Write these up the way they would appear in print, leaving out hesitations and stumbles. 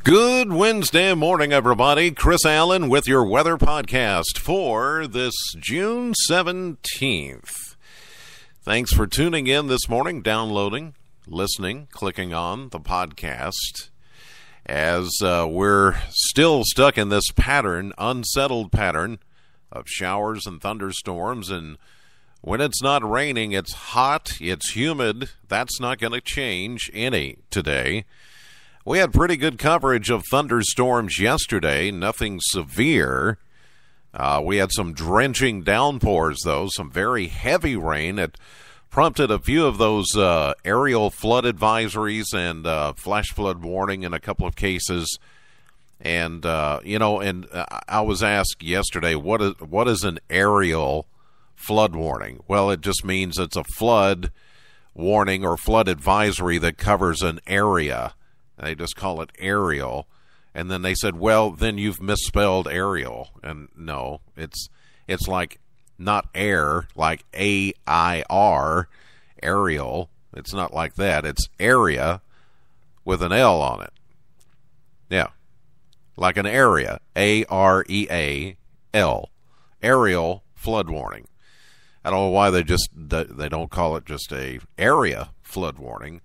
Good Wednesday morning, everybody. Chris Allen with your weather podcast for this June 17th. Thanks for tuning in this morning, downloading, listening, clicking on the podcast. As we're still stuck in this pattern, unsettled pattern of showers and thunderstorms. And when it's not raining, it's hot, it's humid. That's not going to change any today. We had pretty good coverage of thunderstorms yesterday, nothing severe. We had some drenching downpours, though, some very heavy rain. It prompted a few of those aerial flood advisories and flash flood warning in a couple of cases. And, I was asked yesterday, what is an aerial flood warning? Well, it just means it's a flood warning or flood advisory that covers an area. They just call it aerial. And then they said, well, then you've misspelled aerial. And no, it's like not air, like A-I-R, aerial. It's not like that. It's area with an L on it. Yeah, like an area, A-R-E-A-L, aerial flood warning. I don't know why they don't call it just a area flood warning.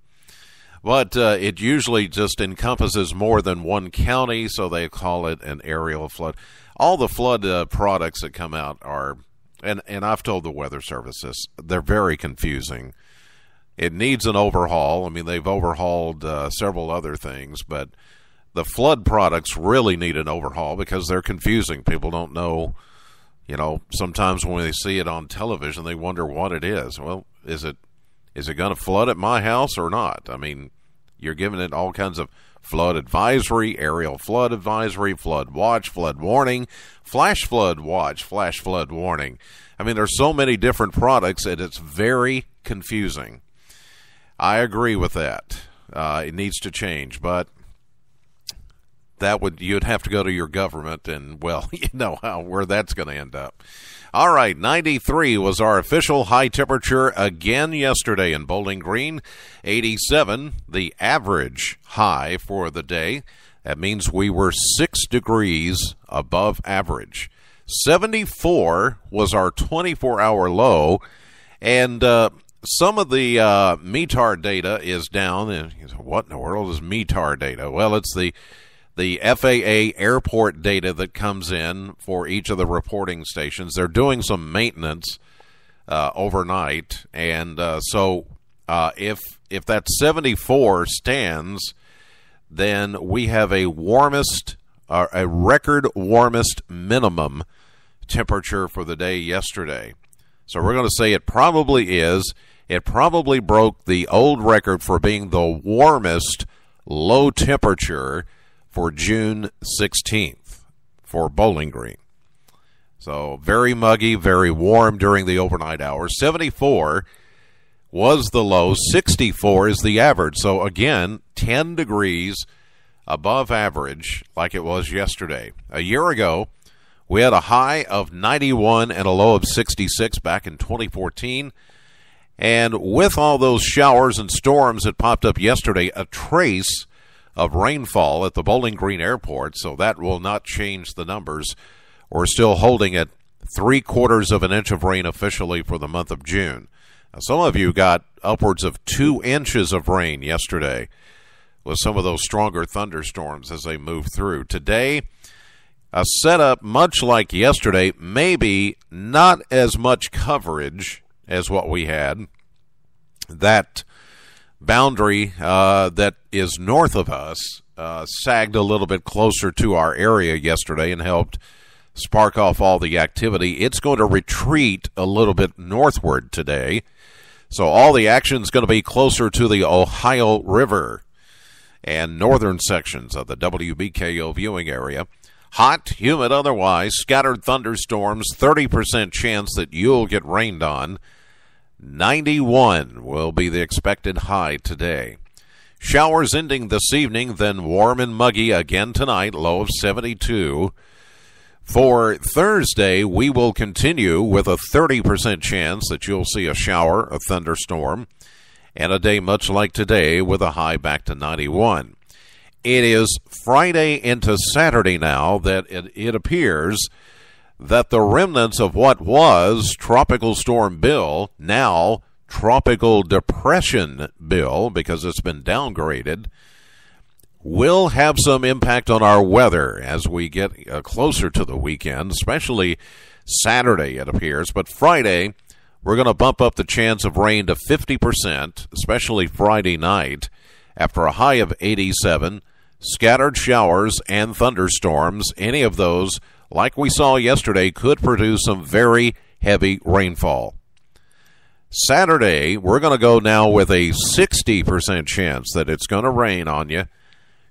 But it usually just encompasses more than one county, so they call it an aerial flood. All the flood products that come out are, and I've told the Weather Service this, they're very confusing. It needs an overhaul. I mean, they've overhauled several other things, but the flood products really need an overhaul because they're confusing. People don't know, sometimes when they see it on television, they wonder what it is. Well, is it going to flood at my house or not? I mean, you're giving it all kinds of flood advisory, aerial flood advisory, flood watch, flood warning, flash flood watch, flash flood warning. I mean, there's so many different products, and it's very confusing. I agree with that. It needs to change, but you'd have to go to your government, and, well, you know where that's going to end up. All right, 93 was our official high temperature again yesterday in Bowling Green. 87, the average high for the day. That means we were 6 degrees above average. 74 was our 24-hour low, and some of the METAR data is down. And what in the world is METAR data? Well, it's the FAA airport data that comes in for each of the reporting stations. They're doing some maintenance overnight, and so if that 74 stands, then we have a record warmest minimum temperature for the day yesterday. So we're going to say it probably is. It probably broke the old record for being the warmest low temperature for June 16th for Bowling Green. So very muggy, very warm during the overnight hours. 74 was the low, 64 is the average. So again, 10 degrees above average like it was yesterday. A year ago, we had a high of 91 and a low of 66 back in 2014. And with all those showers and storms that popped up yesterday, a trace of rainfall at the Bowling Green Airport, so that will not change the numbers. We're still holding at 3/4 of an inch of rain officially for the month of June. Now, some of you got upwards of 2 inches of rain yesterday with some of those stronger thunderstorms as they move through. Today, a setup much like yesterday, maybe not as much coverage as what we had. That boundary that is north of us sagged a little bit closer to our area yesterday and helped spark off all the activity. It's going to retreat a little bit northward today, so all the action is going to be closer to the Ohio River and northern sections of the WBKO viewing area. Hot, humid otherwise, scattered thunderstorms, 30% chance that you'll get rained on. 91 will be the expected high today. Showers ending this evening, then warm and muggy again tonight, low of 72. For Thursday, we will continue with a 30% chance that you'll see a shower, a thunderstorm, and a day much like today with a high back to 91. it is Friday into Saturday now that it appears that the remnants of what was Tropical Storm Bill, now Tropical Depression Bill, because it's been downgraded, will have some impact on our weather as we get closer to the weekend, especially Saturday, it appears. But Friday, we're going to bump up the chance of rain to 50%, especially Friday night, after a high of 87. Scattered showers and thunderstorms, any of those, like we saw yesterday, could produce some very heavy rainfall. Saturday, we're going to go now with a 60% chance that it's going to rain on you.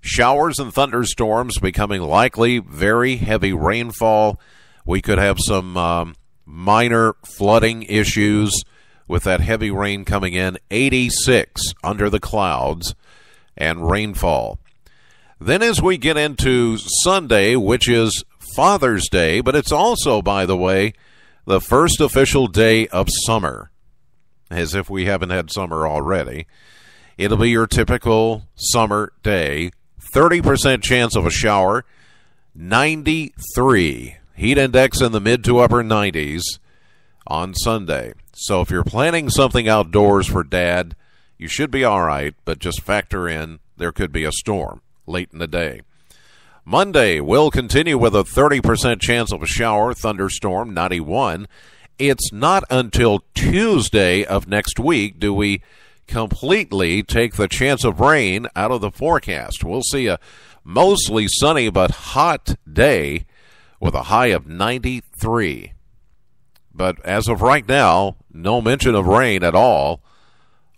Showers and thunderstorms becoming likely, very heavy rainfall. We could have some minor flooding issues with that heavy rain coming in. 86 under the clouds and rainfall. Then as we get into Sunday, which is Father's Day, but it's also, by the way, the first official day of summer, as if we haven't had summer already. It'll be your typical summer day. 30% chance of a shower, 93. Heat index in the mid to upper 90s on Sunday. So if you're planning something outdoors for Dad, you should be all right, but just factor in there could be a storm late in the day. Monday, we'll continue with a 30% chance of a shower, thunderstorm, 91. It's not until Tuesday of next week do we completely take the chance of rain out of the forecast. We'll see a mostly sunny but hot day with a high of 93. But as of right now, no mention of rain at all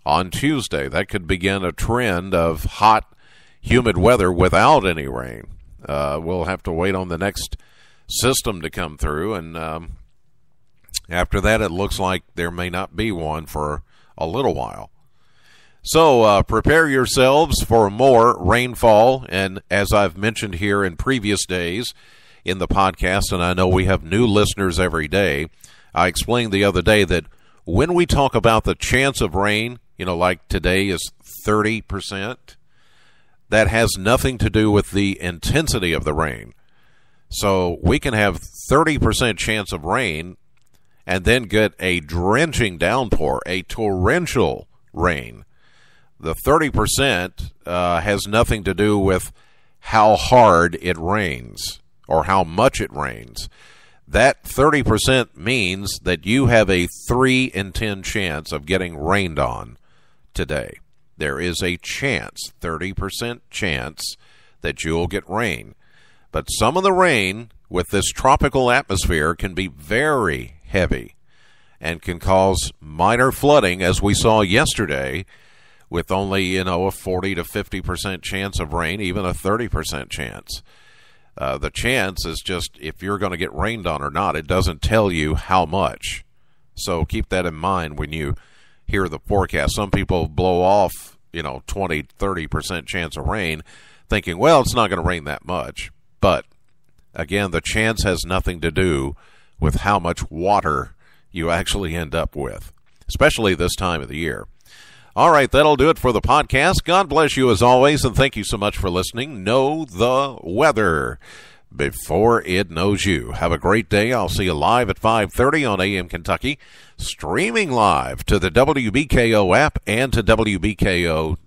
on Tuesday. That could begin a trend of hot, humid weather without any rain. We'll have to wait on the next system to come through, and after that it looks like there may not be one for a little while. So prepare yourselves for more rainfall, and as I've mentioned here in previous days in the podcast, and I know we have new listeners every day, I explained the other day that when we talk about the chance of rain, like today is 30%, that has nothing to do with the intensity of the rain. So we can have 30% chance of rain and then get a drenching downpour, a torrential rain. The 30% has nothing to do with how hard it rains or how much it rains. That 30% means that you have a 3 in 10 chance of getting rained on today. There is a chance, 30% chance, that you'll get rain. But some of the rain with this tropical atmosphere can be very heavy and can cause minor flooding, as we saw yesterday, with only, a 40 to 50% chance of rain, even a 30% chance. The chance is just if you're going to get rained on or not. It doesn't tell you how much. So keep that in mind when you hear the forecast. Some people blow off, 20, 30% chance of rain, thinking, well, it's not going to rain that much. But, again, the chance has nothing to do with how much water you actually end up with, especially this time of the year. All right, that'll do it for the podcast. God bless you as always, and thank you so much for listening. Know the weather before it knows you. Have a great day. I'll see you live at 5:30 on AM Kentucky, streaming live to the WBKO app and to WBKO.com.